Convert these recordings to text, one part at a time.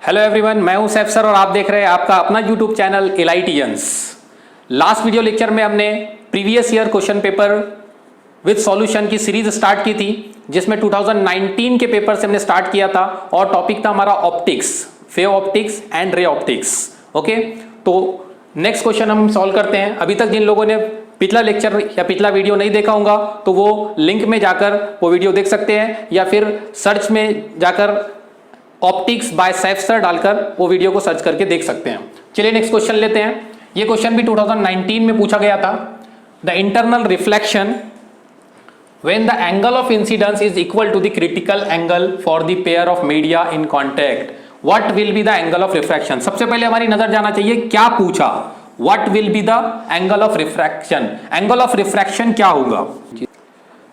Hello everyone, मैं हूं Saif sir और आप देख रहे हैं आपका अपना YouTube channel Elitians. Last video lecture में हमने previous year question paper with solution की सीरीज स्टार्ट की थी, जिसमें 2019 के पेपर से हमने स्टार्ट किया था और टॉपिक था हमारा optics, wave optics and ray optics. Okay, तो नेक्स्ट क्वेश्चन हम सॉल्व करते हैं। अभी तक जिन लोगों ने पिछला लेक्चर या पिछला वीडियो नहीं देखा होगा तो वो लिंक में जाकर वो वीडियो देख सकते हैं, या फिर सर्च में जाकर ऑप्टिक्स बाय सैफ सर डालकर वो वीडियो को सर्च करके देख सकते हैं। चलिए नेक्स्ट क्वेश्चन लेते हैं। ये क्वेश्चन भी 2019 में पूछा गया था। The internal reflection when the angle of incidence is equal to the critical angle for the pair of media in contact, what will be the angle of refraction. सबसे पहले हमारी नजर जाना चाहिए क्या पूछा, what will be the angle of refraction. Angle of refraction क्या होगा,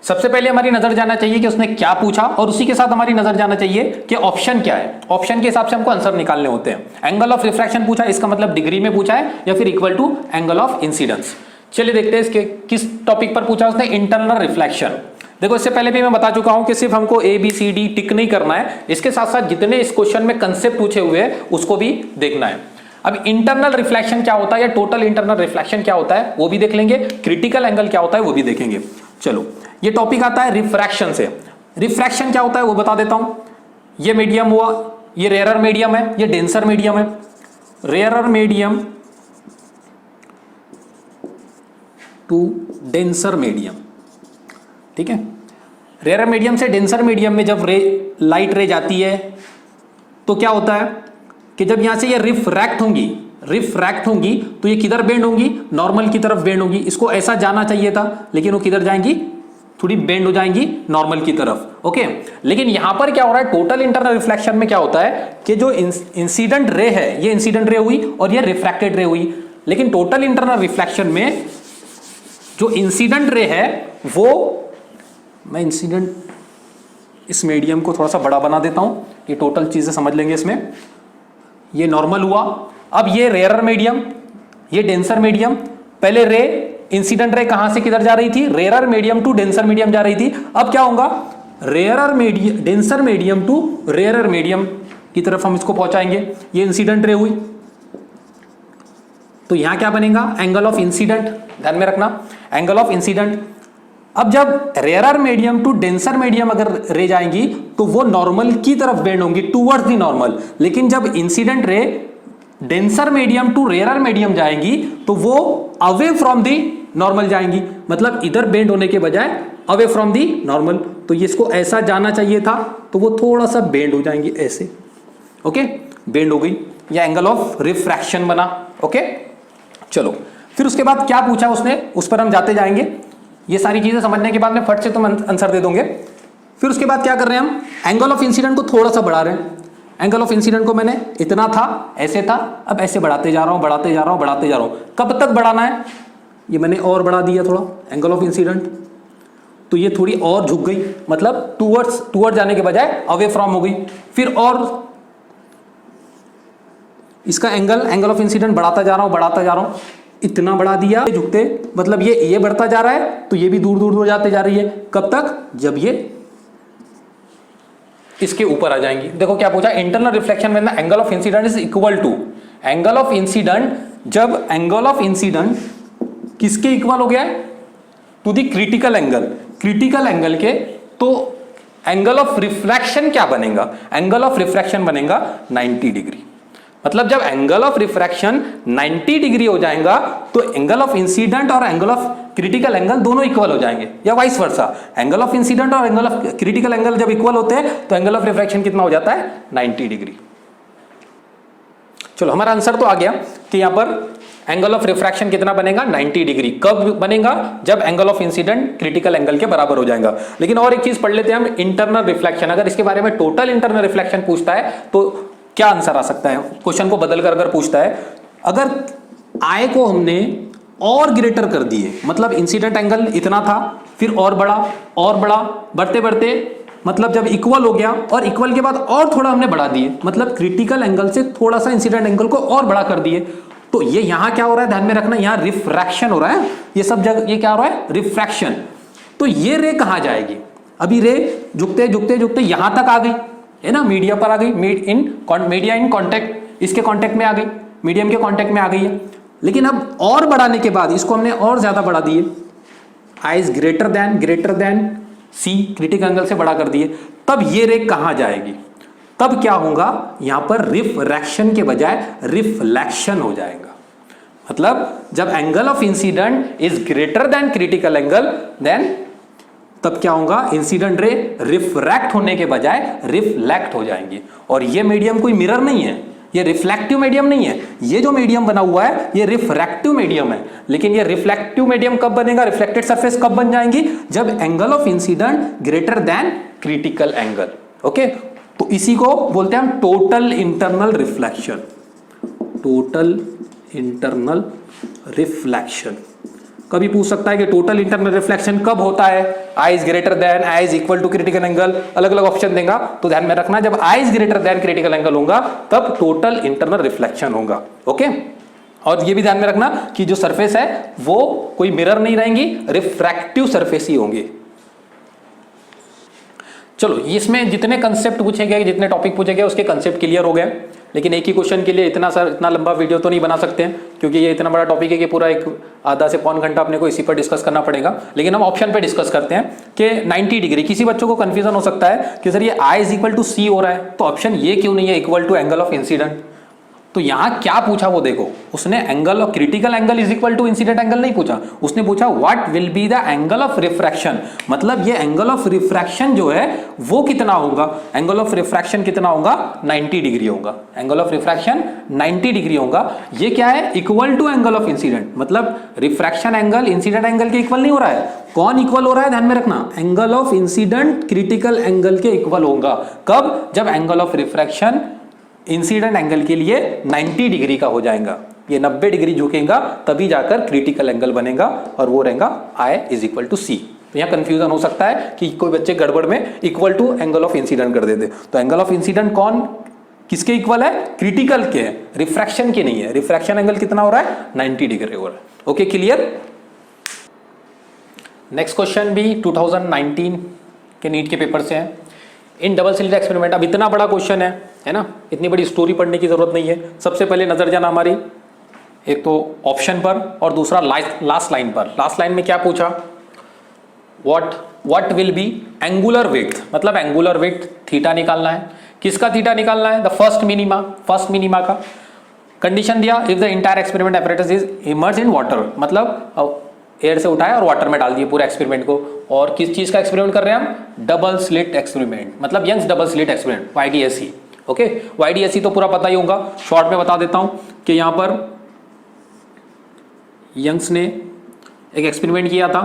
सबसे पहले हमारी नजर जाना चाहिए कि उसने क्या पूछा, और उसी के साथ हमारी नजर जाना चाहिए कि ऑप्शन क्या है। ऑप्शन के हिसाब से हमको आंसर निकालने होते हैं। एंगल ऑफ रिफ्रैक्शन पूछा, इसका मतलब डिग्री में पूछा है या फिर equal to angle of incidence. चलिए देखते हैं इसके किस टॉपिक पर पूछा उसने, इंटरनल रिफ्लेक्शन। देखो, इससे पहले भी मैं बता चुका हूं कि सिर्फ हमको ए बी सी डी टिक नहीं करना है, इसके साथ साथ जितने इस क्वेश्चन में कंसेप्ट पूछे हुए हैं उसको भी देखना है। अब इंटरनल रिफ्लेक्शन क्या होता है या टोटल इंटरनल रिफ्लेक्शन क्या होता है वो भी देख लेंगे, क्रिटिकल एंगल क्या होता है वो भी देखेंगे। चलो, ये टॉपिक आता है रिफ्रैक्शन से। रिफ्रैक्शन क्या होता है वो बता देता हूं। ये मीडियम हुआ, ये रेयरर मीडियम है, ये डेंसर मीडियम है। Rarer medium to denser medium, ठीक है। रेयरर मीडियम से डेंसर मीडियम में जब लाइट रे जाती है तो क्या होता है कि जब यहां से ये रिफ्रैक्ट होंगी तो ये किधर बेंड होंगी, नॉर्मल की तरफ बेंड होंगी। इसको ऐसा जाना चाहिए था, लेकिन वो किधर जाएंगी, थोड़ी बेंड हो जाएंगी नॉर्मल की तरफ। ओके, लेकिन यहां पर क्या हो रहा है, टोटल इंटरनल रिफ्लेक्शन में क्या होता है कि जो इंसिडेंट रे है, ये इंसिडेंट रे हुई और ये रिफ्रैक्टेड रे हुई। लेकिन टोटल इंटरनल रिफ्लेक्शन में जो इंसिडेंट रे है वो, मैं इंसिडेंट इस मीडियम को थोड़ा सा बड़ा बना देता हूं, ये टोटल चीजें समझ लेंगे इसमें। ये नॉर्मल हुआ, अब ये रेयरर मीडियम, ये डेंसर मीडियम। पहले रे, इंसिडेंट रे कहां से किधर जा रही थी, rarer medium to denser medium जा रही थी। अब क्या होगा, rarer medium, denser medium to rarer medium की तरफ हम इसको पहुंचाएंगे। ये इंसिडेंट रे हुई, तो यहां क्या बनेगा, एंगल ऑफ इंसिडेंट। ध्यान में रखना, एंगल ऑफ इंसिडेंट। अब जब rarer medium to denser medium अगर रे जाएंगी तो वो नॉर्मल की तरफ बेंड होंगी, टूवर्ड्स द नॉर्मल। लेकिन जब incident ray denser medium to rarer medium जाएंगी तो वो अवे फ्रॉम दी नॉर्मल जाएंगी, मतलब इधर बेंड होने के बजाय अवे फ्रॉम दी नॉर्मल। तो ये इसको ऐसा जाना चाहिए था तो वो थोड़ा सा बेंड हो जाएंगी ऐसे। ओके, बेंड हो गई, ये एंगल ऑफ रिफ्रैक्शन बना। ओके, चलो फिर उसके बाद क्या पूछा उसने, उस पर हम जाते जाएंगे। ये सारी चीजें समझने के बाद में फट से तुम आंसर दे दोगे। फिर उसके बाद क्या कर रहे हैं हम, एंगल ऑफ इंसिडेंट को थोड़ा सा बढ़ा रहे हैं। एंगल ऑफ इंसिडेंट को मैंने इतना था, ऐसे था, अब ऐसे बढ़ाते जा रहा हूं, बढ़ाते जा रहा हूं, बढ़ाते जा रहा हूं। कब तक बढ़ाना है, ये मैंने और बढ़ा दिया थोड़ा एंगल ऑफ इंसिडेंट, तो ये थोड़ी और झुक गई, मतलब टूवर्ड्स जाने के बजाय अवे फ्रॉम हो गई। फिर और इसका एंगल ऑफ इंसिडेंट बढ़ाता जा रहा हूं, इतना बढ़ा दिया, झुकते, मतलब ये बढ़ता जा रहा है तो ये भी दूर दूर जाते जा रही है। कब तक, जब ये इसके ऊपर आ जाएंगी। देखो क्या पूछा, इंटरनल रिफ्लेक्शन में angle of incident is equal to angle of incident, जब एंगल ऑफ इंसिडेंट किसके इक्वल हो गया है, to the critical angle, critical angle के, तो एंगल ऑफ रिफ्रैक्शन क्या बनेगा, एंगल ऑफ रिफ्रैक्शन बनेगा 90 डिग्री। मतलब जब एंगल ऑफ रिफ्रैक्शन 90 डिग्री हो जाएगा तो एंगल ऑफ इंसिडेंट और एंगल ऑफ क्रिटिकल एंगल दोनों इक्वल हो जाएंगे, या vice versa. Angle of incident और एंगल ऑफ क्रिटिकल एंगल जब इक्वल होते हैं तो एंगल ऑफ रिफ्रैक्शन कितना हो जाता है, 90 डिग्री। चलो, हमारा आंसर तो आ गया कि यहां पर एंगल ऑफ रिफ्रैक्शन कितना बनेगा, 90 डिग्री। कब बनेगा, जब angle of incident critical angle के बराबर हो जाएगा। लेकिन और एक चीज पढ़ लेते हैं हम, इंटरनल रिफ्लेक्शन। अगर इसके बारे में टोटल इंटरनल रिफ्लेक्शन पूछता है तो क्या आंसर आ सकता है, क्वेश्चन को बदलकर अगर पूछता है, अगर आई को हमने और ग्रेटर कर दिए, मतलब इंसिडेंट एंगल इतना था, फिर और बढ़ा, बढ़ते बढ़ते, मतलब जब इक्वल हो गया और इक्वल के बाद और थोड़ा हमने बढ़ा दिए, मतलब क्रिटिकल एंगल से थोड़ा सा इंसिडेंट एंगल को और बड़ा कर दिए, तो ये यहां क्या हो रहा है, ध्यान में रखना, यहां रिफ्रैक्शन हो रहा है। ये सब जगह ये क्या हो रहा है, रिफ्रैक्शन। तो ये रे कहां जाएगी, अभी रे झुकते झुकते झुकते यहां तक आ गई, है ना, मीडिया पर आ गई, मीडिया इन कॉन्टेक्ट, इसके कॉन्टेक्ट में आ गई, मीडियम के कॉन्टेक्ट में आ गई है। लेकिन अब और बढ़ाने के बाद इसको हमने और ज्यादा बढ़ा दिए, i is greater than c, critical angle से बड़ा कर दिए, तब ये रे कहां जाएगी, तब क्या होगा, यहां पर रिफ्रैक्शन के बजाय रिफ्लेक्शन हो जाएगा। मतलब जब angle of incident is greater than critical angle, then तब क्या होगा, इंसिडेंट रे रिफ्रैक्ट होने के बजाय रिफ्लेक्ट हो जाएंगे। और ये मीडियम कोई मिरर नहीं है, ये रिफ्लेक्टिव मीडियम नहीं है, ये जो मीडियम बना हुआ है ये रिफ्रैक्टिव मीडियम है। लेकिन ये रिफ्लेक्टिव मीडियम कब बनेगा, रिफ्लेक्टेड सरफेस कब बन जाएंगी, जब angle of incident greater than critical angle. Okay, तो इसी को बोलते हैं हम total internal reflection, total internal reflection. कभी पूछ सकता है कि टोटल इंटरनल रिफ्लेक्शन कब होता है, i is greater than, i is equal to critical angle, अलग अलग ऑप्शन देगा, तो ध्यान में रखना जब i is greater than critical angle होगा तब टोटल इंटरनल रिफ्लेक्शन होगा। ओके, और ये भी ध्यान में रखना कि जो सरफेस है वो कोई मिरर नहीं रहेंगी, रिफ्रैक्टिव सरफेस ही होंगे। चलो, इसमें जितने कंसेप्ट पूछे गए, जितने टॉपिक पूछे गए उसके कंसेप्ट क्लियर हो गए। लेकिन एक ही क्वेश्चन के लिए इतना लंबा वीडियो तो नहीं बना सकते हैं, क्योंकि ये इतना बड़ा टॉपिक है कि पूरा एक आधा से पौन घंटा अपने को इसी पर डिस्कस करना पड़ेगा। लेकिन हम ऑप्शन पे डिस्कस करते हैं कि 90 डिग्री, किसी बच्चों को कंफ्यूजन हो सकता है कि सर ये I is equal to C हो रहा है, तो ऑप्शन ये क्यों नहीं है equal to angle of incident. तो यहां क्या पूछा वो देखो, उसने angle of critical angle is equal to incident angle नहीं पूछा, उसने पूछा what will be the angle of refraction. मतलब ये एंगल ऑफ रिफ्रैक्शन जो है वो कितना होगा, एंगल ऑफ रिफ्रैक्शन कितना होगा, 90 डिग्री होगा, एंगल ऑफ रिफ्रैक्शन 90 डिग्री होगा। ये क्या है, equal to angle of incident, मतलब रिफ्रैक्शन एंगल इंसिडेंट एंगल के इक्वल नहीं हो रहा है। कौन इक्वल हो रहा है, ध्यान में रखना, angle of incident critical angle के इक्वल होगा। कब, जब angle of refraction incident angle के लिए 90 डिग्री का हो जाएगा, ये 90 डिग्री झुकेगा तभी जाकर क्रिटिकल एंगल बनेगा, और वो रहेगा आई इज इक्वल टू सी। तो यहाँ कंफ्यूजन हो सकता है कि कोई बच्चे गड़बड़ में equal to angle of incident कर देते। तो एंगल ऑफ इंसिडेंट कौन किसके इक्वल है, क्रिटिकल के है, रिफ्रैक्शन के नहीं है। रिफ्रैक्शन एंगल कितना हो रहा है, 90 डिग्री हो रहा है। Okay, clear. नेक्स्ट क्वेश्चन भी 2019 के नीट के पेपर से है। इन डबल स्लिट एक्सपेरिमेंट, अब इतना बड़ा क्वेश्चन है ना, इतनी बड़ी स्टोरी पढ़ने की जरूरत नहीं है। सबसे पहले नजर जाना हमारी एक तो ऑप्शन पर और दूसरा लास्ट लाइन पर। लास्ट लाइन में क्या पूछा, what will B angular width, मतलब एंगुलर विड्थ थीटा निकालना है। किसका थीटा निकालना है, द फर्स्ट मिनिमा का। कंडीशन दिया, if the entire experiment apparatus is emerge in water, मतलब एयर से उठाया और वाटर में डाल दिए पूरे एक्सपेरिमेंट को। और किस चीज का एक्सपेरिमेंट कर रहे हैं हम, डबल स्लिट एक्सपेरिमेंट, मतलब Young's double slit experiment, YDSE। Okay, YDSE तो पूरा पता ही होगा, शॉर्ट में बता देता हूं कि यहां पर यंग्स ने एक एक्सपेरिमेंट किया था।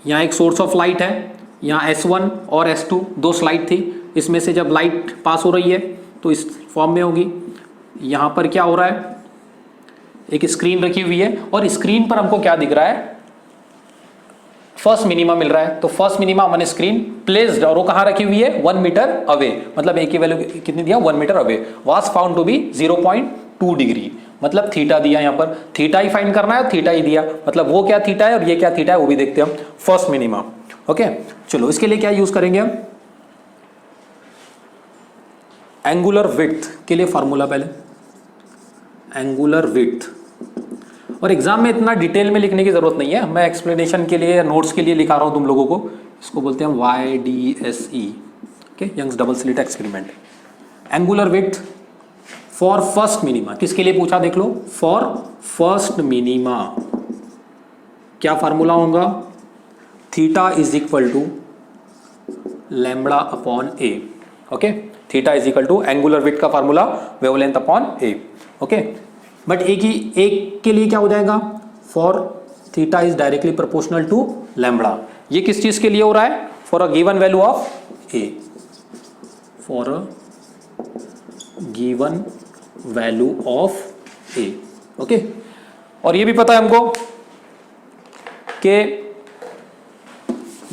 यहां एक सोर्स ऑफ लाइट है, यहां S1 और S2 दो स्लाइड थी, इसमें से जब लाइट पास हो रही है तो इस फॉर्म में होगी। यहां पर क्या हो रहा है, एक स्क्रीन रखी हुई है और स्क्रीन पर हमको क्या दिख रहा है, फर्स्ट मिनिमा मिल रहा है। तो first minima on screen placed, और वो कहां रखी हुई है, 1 मीटर अवे, मतलब ए की वैल्यू कितनी दिया, 1 metre away, was found to be 0.2 degree, मतलब थीटा दिया। यहां पर थीटा ही फाइंड करना है, थीटा ही दिया, मतलब वो क्या थीटा है और ये क्या थीटा है वो भी देखते हैं हम, फर्स्ट मिनिमा। ओके, चलो इसके लिए क्या यूज करेंगे हम, एंगुलर विड्थ के लिए फॉर्मूला, पहले एंगुलर विड्थ। और एग्जाम में इतना डिटेल में लिखने की जरूरत नहीं है, मैं एक्सप्लेनेशन के लिए, नोट्स के लिए लिखा रहा हूं तुम लोगों को। इसको बोलते हैं YDSE, okay, Young's double slit experiment. Angular width for first minima, किसके लिए पूछा देख लो, फॉर फर्स्ट मिनिमा क्या फार्मूला होगा, theta is equal to lambda upon a. Okay, theta is equal to angular width का formula wavelength upon a. Okay, but एक के लिए क्या हो जाएगा, for theta is directly proportional to lambda. ये किस चीज के लिए हो रहा है, for a given value of A, for a given value of A. Okay, और ये भी पता है हमको कि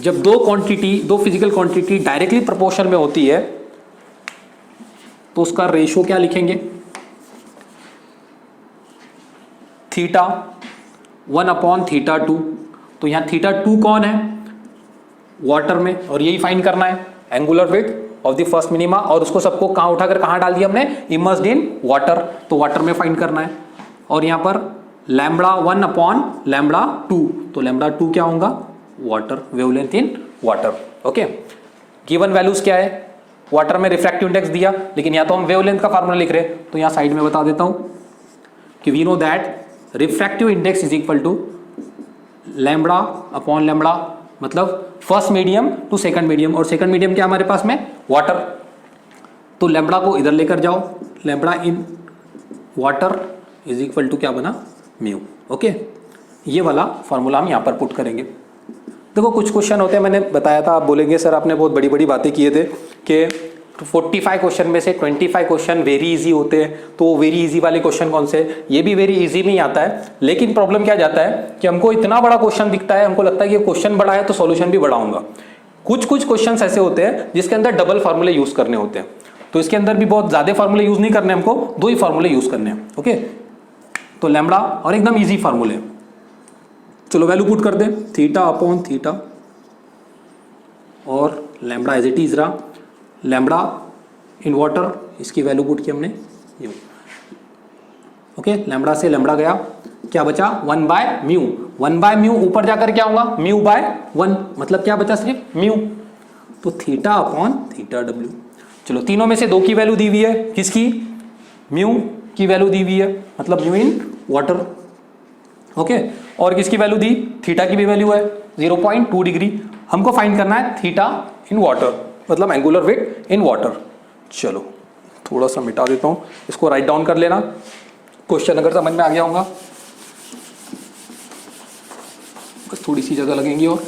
जब दो फिजिकल क्वांटिटी डायरेक्टली प्रोपोर्शन में होती है तो उसका रेशो क्या लिखेंगे, थीटा 1 अपॉन थीटा 2। तो यहां थीटा 2 कौन है, वाटर में, और यही फाइंड करना है angular width. Of the first minima, और उसको सबको कहाँ उठाकर कहाँ डाल दिया हमने, इमर्स्ड इन वाटर, तो वाटर में फाइंड करना है। और यहाँ पर λ1 अपॉन λ2, तो λ2 क्या होगा, water, wavelength in water. Okay, given values क्या है, वाटर में रिफ्रैक्टिव इंडेक्स दिया, लेकिन या तो हम वेवलेंथ का फार्मूला लिख रहे हैं, तो यहाँ साइड में बता देता हूं कि we know that refractive index is equal to lambda upon lambda, मतलब first medium to second medium, और सेकंड मीडियम क्या हमारे पास में, वाटर, तो लैम्बडा को इधर लेकर जाओ, lambda in water is equal to क्या बना, म्यू। ओके, ये वाला फॉर्मूला हम यहाँ पर पुट करेंगे। देखो कुछ क्वेश्चन होते हैं, मैंने बताया था, आप बोलेंगे सर आपने बहुत बड़ी बड़ी बातें किए थे कि 45 क्वेश्चन में से 25 क्वेश्चन वेरी इजी होते हैं, तो वेरी इजी वाले क्वेश्चन कौन से, ये भी वेरी इजी में ही आता है। लेकिन प्रॉब्लम क्या जाता है कि हमको इतना बड़ा क्वेश्चन दिखता है, हमको लगता है कि क्वेश्चन बड़ा है तो सॉल्यूशन भी बड़ा होगा। कुछ क्वेश्चन ऐसे होते हैं जिसके अंदर डबल फार्मूले यूज करने होते हैं, तो इसके अंदर भी बहुत ज्यादा फार्मूले यूज नहीं करने, हमको 2 ही फार्मूले यूज करने हैं। ओके, तो लैम्बडा और एकदम ईजी फार्मूले, चलो वैल्यू पुट कर दें, थीटा अपॉन थीटा, और लैम्बडा एज इट इज रहा, लैम्बडा इन वाटर, इसकी वैल्यू पुट की हमने यू। ओके, लैम्बडा से लैम्बडा गया, क्या बचा, 1 बाय म्यू, 1 बाय म्यू ऊपर जाकर क्या होगा, म्यू बाय 1, मतलब क्या बचा, सिर्फ म्यू, तो थीटा अपॉन थीटा डब्ल्यू। चलो तीनों में से 2 की वैल्यू दी हुई है, किसकी, म्यू की वैल्यू दी हुई है, मतलब म्यू इन वाटर। ओके, और किसकी वैल्यू दी, थीटा की भी वैल्यू है 0.2 डिग्री, हमको फाइंड करना है थीटा इन वाटर, मतलब एंगुलर वेट इन वाटर। चलो थोड़ा सा मिटा देता हूं, इसको राइट डाउन कर लेना, क्वेश्चन अगर समझ में आ गया होगा, बस थोड़ी सी जगह लगेंगी। और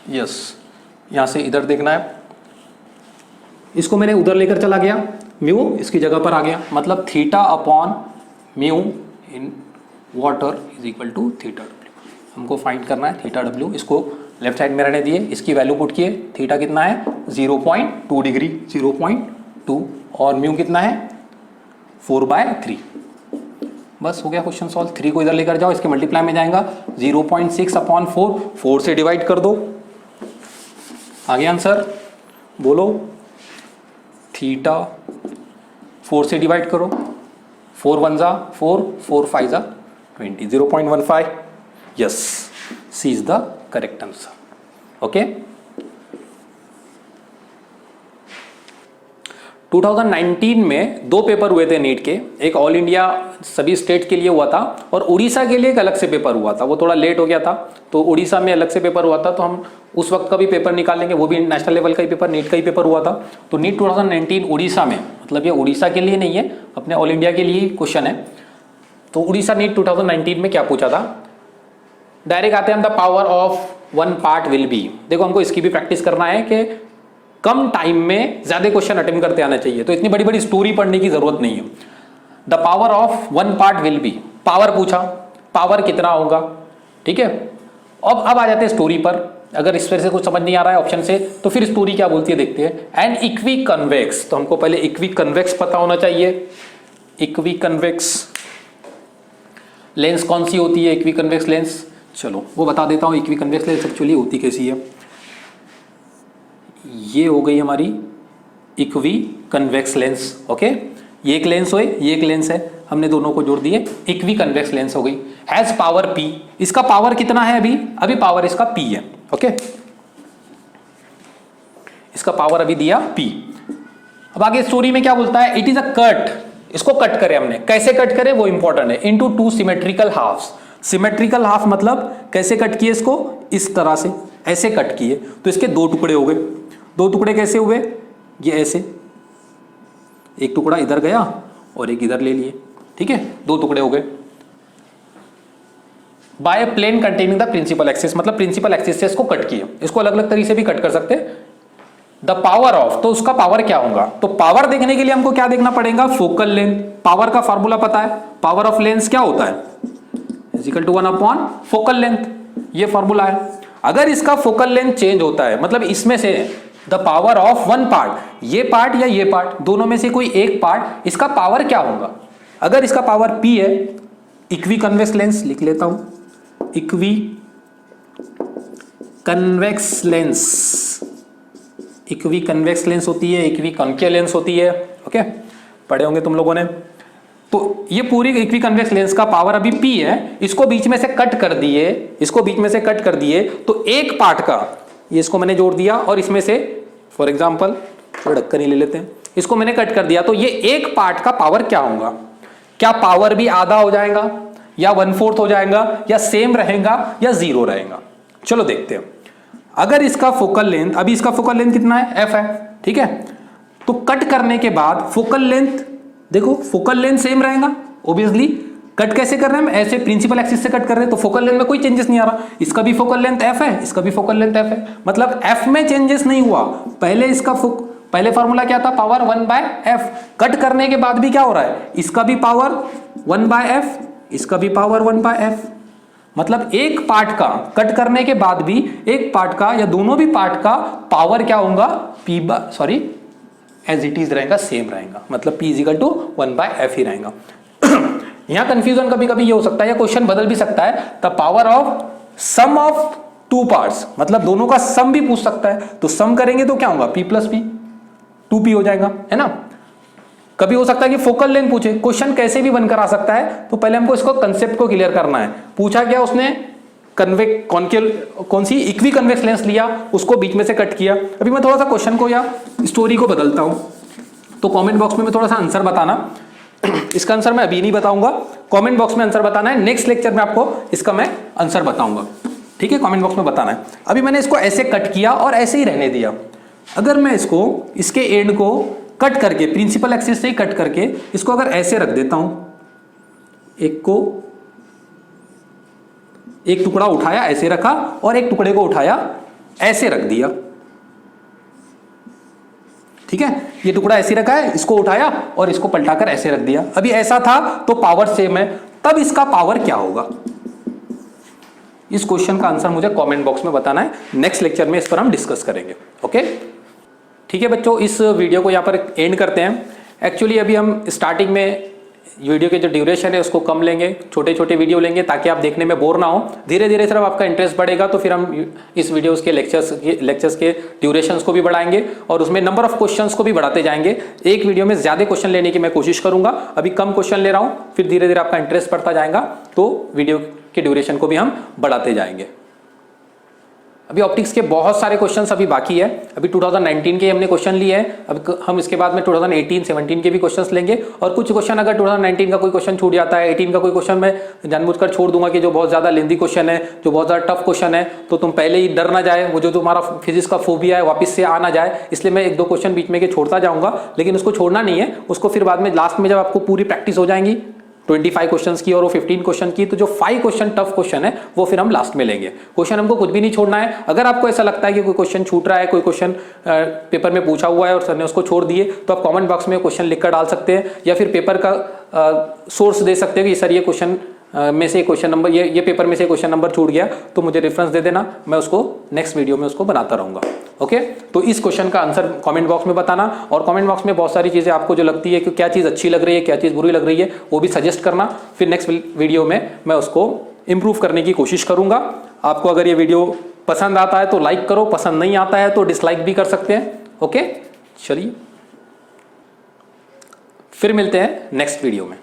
यस, यहां से इधर देखना है, इसको मैंने उधर लेकर चला गया, म्यू इसकी जगह पर आ गया, मतलब theta upon mu in water is equal to theta W. हमको फाइंड करना है थीटा डब्ल्यू, इसको लेफ्ट साइड में रहने दिए, इसकी वैल्यू पुट किए, थीटा कितना है 0.2 डिग्री, 0.2, और म्यू कितना है 4/3। बस हो गया क्वेश्चन सॉल्व। 3 को इधर लेकर जाओ, इसके मल्टीप्लाई में जाएगा 0.6 अपॉन 4, 4 से डिवाइड कर दो, आ गया आंसर, बोलो थीटा 4 से डिवाइड करो, 4 1 जा 4, 4 5 जा 20, 0.15, yes, C is the correct answer. Okay, 2019 में 2 पेपर हुए थे नीट के, एक ऑल इंडिया सभी स्टेट के लिए हुआ था, और उड़ीसा के लिए एक अलग से पेपर हुआ था, वो थोड़ा लेट हो गया था, तो उड़ीसा में अलग से पेपर हुआ था, तो हम उस वक्त का भी पेपर निकालेंगे, वो भी नेशनल लेवल का ही पेपर, नीट का ही पेपर हुआ था। तो नीट 2019 उड़ीसा में, मतलब ये उड़ीसा के लिए नहीं है, अपने ऑल इंडिया के लिए क्वेश्चन है। तो उड़ीसा नीट 2019 में क्या पूछा था, डायरेक्ट आते हैं हम, the power of 1 part will be. देखो हमको इसकी भी प्रैक्टिस करना है कि कम टाइम में ज्यादा क्वेश्चन अटेम्प्ट करते आना चाहिए, तो इतनी बड़ी बड़ी स्टोरी पढ़ने की जरूरत नहीं है। The power of 1 part will be, power पूछा, पावर कितना होगा, ठीक है। अब आ जाते हैं स्टोरी पर, अगर इस तरह से कुछ समझ नहीं आ रहा है ऑप्शन से, तो फिर स्टोरी क्या बोलती है देखते हैं। एंड इक्वी कन्वेक्स, तो हमको पहले इक्वी कन्वेक्स पता होना चाहिए। इक्वी कन्वेक्स लेंस कौन सी होती है, इक्वी कन्वेक्स लेंस, चलो वो बता देता हूं। इक्वी कन्वेक्स लेंस एक्चुअली होती कैसी है, ये हो गई हमारी इक्वी कन्वेक्स लेंस। ओके, ये एक लेंस है, ये एक लेंस है, हमने दोनों को जोड़ दिए, इक्वी कन्वेक्स लेंस हो गई। हैज पावर P, इसका पावर कितना है, अभी पावर इसका P है। ओके, इसका पावर अभी दिया P। अब आगे स्टोरी में क्या बोलता है, इट इज अ कट, इसको कट करें हमने, कैसे कट करें वो इंपॉर्टेंट है, into 2 symmetrical halves. Symmetrical half मतलब कैसे कट किए इसको, इस तरह से ऐसे कट किए, तो इसके 2 टुकड़े हो गए। 2 टुकड़े कैसे हुए, ये ऐसे, एक टुकड़ा इधर गया और एक इधर ले लिए, ठीक है, 2 टुकड़े हो गए। By plane containing the principal axis, मतलब प्रिंसिपल एक्सिस से इसको कट किए, इसको अलग अलग तरीके से भी कट कर सकते हैं। द पावर ऑफ, तो उसका पावर क्या होगा, तो पावर देखने के लिए हमको क्या देखना पड़ेगा, फोकल लेंथ। पावर का फार्मूला पता है, पावर ऑफ लेंस क्या होता है, equal to 1 upon focal length, ये फार्मूला है। अगर इसका फोकल लेंथ चेंज होता है, मतलब इसमें से द पावर ऑफ 1 पार्ट, ये पार्ट या ये पार्ट, दोनों में से कोई एक पार्ट, इसका पावर क्या होगा। अगर इसका पावर P है, इक्वी कन्वेक्स लेंस लिख लेता हूं, equi convex lens equi convex lens होती है, इक्वी कॉन्केव लेंस होती है। ओके, पढ़े होंगे तुम लोगों ने। तो ये पूरी इक्वी कन्वेक्स लेंस का पावर अभी P है, इसको बीच में से कट कर दिए, इसको बीच में से कट कर दिए तो एक पार्ट का, ये इसको मैंने जोड़ दिया और इसमें से फॉर एग्जांपल थोड़ा ढक्कन ही ले लेते हैं, इसको मैंने कट कर दिया तो ये एक पार्ट का पावर क्या होगा? क्या पावर भी आधा हो जाएगा या 1/4 हो जाएगा या सेम रहेगा या 0 रहेगा? चलो देखते हैं। अगर इसका फोकल लेंथ, अभी इसका फोकल लेंथ कितना है? f है, ठीक है। तो कट करने के बाद फोकल लेंथ, देखो फोकल लेंथ सेम रहेगा ऑब्वियसली। कट कैसे कर रहे हैं हम? ऐसे प्रिंसिपल एक्सिस से कट कर रहे हैं तो फोकल लेंथ में कोई चेंजेस नहीं आ रहा। इसका भी फोकल लेंथ f है, इसका भी फोकल लेंथ f है, मतलब f में चेंजेस नहीं हुआ। पहले इसका पहले फॉर्मूला क्या था? Power 1/f। कट करने के बाद भी क्या हो रहा है? इसका भी पावर 1/f, इसका भी पावर 1/f। मतलब एक पार्ट का कट करने के बाद भी एक पार्ट का या दोनों भी पार्ट का पावर क्या होगा? एज इट इज रहेगा, सेम रहेगा, मतलब P = 1/f ही रहेगा। यहां कंफ्यूजन कभी कभी ये हो सकता है, या क्वेश्चन बदल भी सकता है, the power of sum of two parts, मतलब दोनों का सम भी पूछ सकता है। तो सम करेंगे तो क्या होगा? P + P, 2P हो जाएगा, है ना। कभी हो सकता है कि फोकल लेंथ पूछे, क्वेश्चन कैसे भी बनकर आ सकता है। तो पहले हमको इसको कंसेप्ट को क्लियर करना है। पूछा क्या उसने? कौन सी इक्वी कन्वेक्स लेंस लिया, उसको बीच में से कट किया। अभी मैं थोड़ा सा क्वेश्चन को या स्टोरी को बदलता हूं, तो कमेंट बॉक्स में मैं थोड़ा सा आंसर बताना। इसका आंसर मैं अभी नहीं बताऊंगा, कमेंट बॉक्स में आंसर बताना है। नेक्स्ट लेक्चर में आपको इसका मैं आंसर बताऊंगा, ठीक है। कमेंट बॉक्स में बताना है। अभी मैंने इसको ऐसे कट किया और ऐसे ही रहने दिया। अगर मैं इसको, इसके एंड को कट करके, प्रिंसिपल एक्सिस से ही कट करके इसको अगर ऐसे रख देता हूं, एक टुकड़ा उठाया ऐसे रखा और एक टुकड़े को उठाया ऐसे रख दिया, ठीक है। ये टुकड़ा ऐसे रखा है, इसको उठाया और इसको पलटाकर ऐसे रख दिया। अभी ऐसा था तो पावर सेम है, तब इसका पावर क्या होगा? इस क्वेश्चन का आंसर मुझे कमेंट बॉक्स में बताना है। नेक्स्ट लेक्चर में इस पर हम डिस्कस करेंगे, ओके। ठीक है बच्चों, इस वीडियो को यहाँ पर एंड करते हैं। एक्चुअली अभी हम स्टार्टिंग में वीडियो के जो ड्यूरेशन है उसको कम लेंगे, छोटे छोटे वीडियो लेंगे ताकि आप देखने में बोर ना हो। धीरे धीरे सिर्फ आपका इंटरेस्ट बढ़ेगा तो फिर हम इस वीडियोस के लेक्चर्स के ड्यूरेशंस को भी बढ़ाएंगे और उसमें नंबर ऑफ क्वेश्चंस को भी बढ़ाते जाएंगे। एक वीडियो में ज़्यादा क्वेश्चन लेने की मैं कोशिश करूंगा, अभी कम क्वेश्चन ले रहा हूँ, फिर धीरे धीरे आपका इंटरेस्ट बढ़ता जाएगा तो वीडियो के ड्यूरेशन को भी हम बढ़ाते जाएंगे। अभी ऑप्टिक्स के बहुत सारे क्वेश्चंस अभी बाकी है। अभी 2019 के हमने क्वेश्चन लिए हैं, अब हम इसके बाद में 2018, 17 के भी क्वेश्चंस लेंगे। और कुछ क्वेश्चन अगर 2019 का कोई क्वेश्चन छूट जाता है, 18 का कोई क्वेश्चन मैं जानबूझकर छोड़ दूंगा कि जो बहुत ज़्यादा लेंदी क्वेश्चन है, जो बहुत ज़्यादा टफ क्वेश्चन है, तो तुम पहले ही डर ना जाए, वो जो तुम्हारा फिजिक्स का फोबिया है वापस से आ ना जाए, इसलिए मैं 1-2 क्वेश्चन बीच में के छोड़ता जाऊँगा। लेकिन उसको छोड़ना नहीं है, उसको फिर बाद में लास्ट में जब आपको पूरी प्रैक्टिस हो जाएंगी 25 क्वेश्चंस की और वो 15 क्वेश्चन की, तो जो 5 क्वेश्चन टफ क्वेश्चन है वो फिर हम लास्ट में लेंगे। क्वेश्चन हमको कुछ भी नहीं छोड़ना है। अगर आपको ऐसा लगता है कि कोई क्वेश्चन छूट रहा है, कोई क्वेश्चन पेपर में पूछा हुआ है और सर ने उसको छोड़ दिए, तो आप कमेंट बॉक्स में क्वेश्चन लिखकर डाल सकते हैं या फिर पेपर का सोर्स दे सकते हैं कि सर ये क्वेश्चन में से क्वेश्चन नंबर, ये पेपर में से क्वेश्चन नंबर छूट गया तो मुझे रेफरेंस दे देना, मैं उसको नेक्स्ट वीडियो में उसको बनाता रहूँगा, ओके। तो इस क्वेश्चन का आंसर कमेंट बॉक्स में बताना और कमेंट बॉक्स में बहुत सारी चीज़ें आपको जो लगती है कि क्या चीज़ अच्छी लग रही है, क्या चीज़ बुरी लग रही है, वो भी सजेस्ट करना। फिर नेक्स्ट वीडियो में मैं उसको इम्प्रूव करने की कोशिश करूँगा। आपको अगर ये वीडियो पसंद आता है तो लाइक करो, पसंद नहीं आता है तो डिसलाइक भी कर सकते हैं, ओके। चलिए फिर मिलते हैं नेक्स्ट वीडियो में।